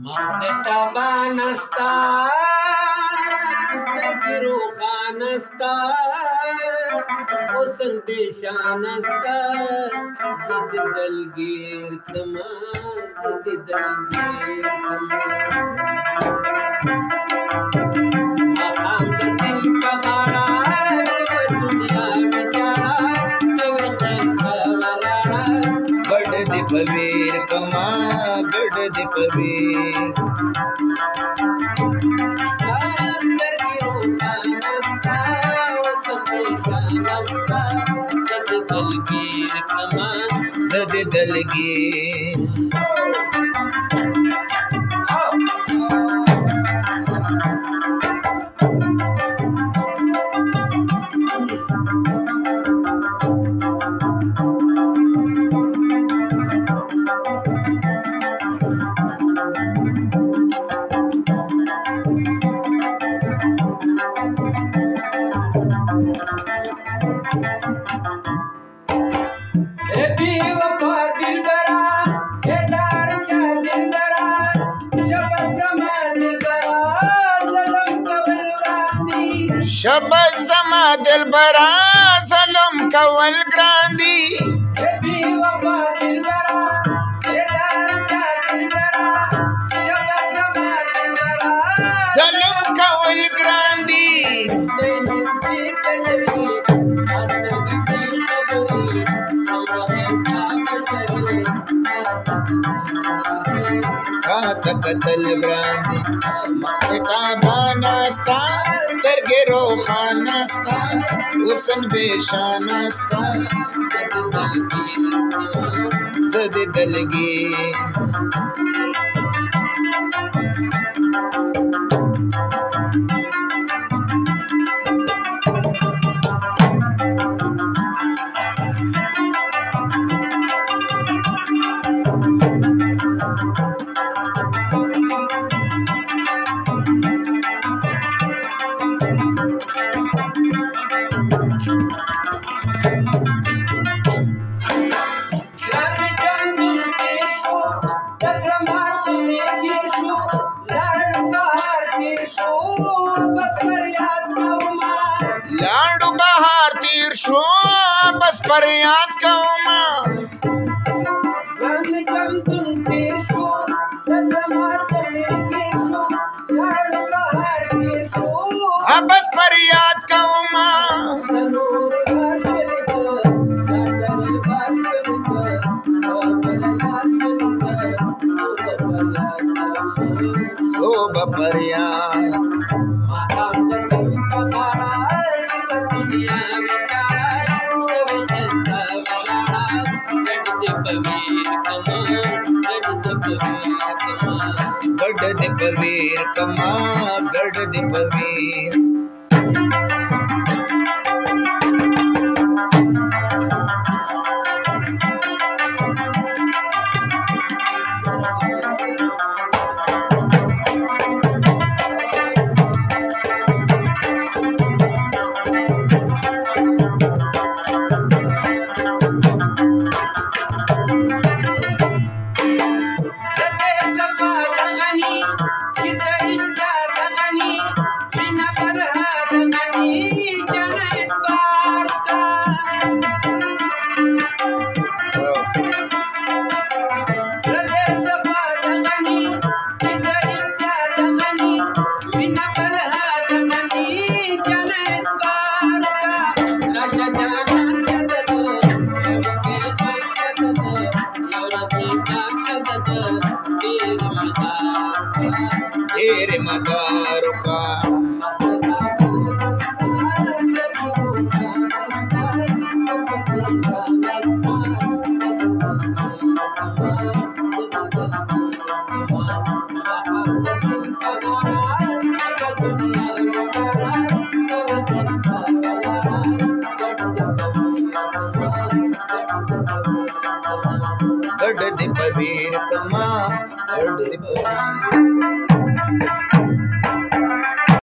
مخدتابا نستا سترگرو خانستا حسن دیشانستا زد دلگیر کما زد دلگیر کما مقام دسل پغارا چو دنیا بچارا کوئی خیسا ولارا گڑ دی پویر کما گڑ دی پویر زد دلگیر شبز زما دلبرا ظلم کول ګران دي بی وفا دلبرا دلار چا دلبرا شبز زما دلبرا ظلم کول ګران دي قتل ګران دي مخدتابا نستا سترګرو خانستا حسن بیشانستا زد دلگیر लाडू बहार तीर शो बस पर याद कौमा बस पर याद कौमा सोब पर याद गढ़ दे पवीर कमा गढ़ दे पवीर तेरे मदारों का गढ़ दे पवीर कमा गढ़ दे पवीर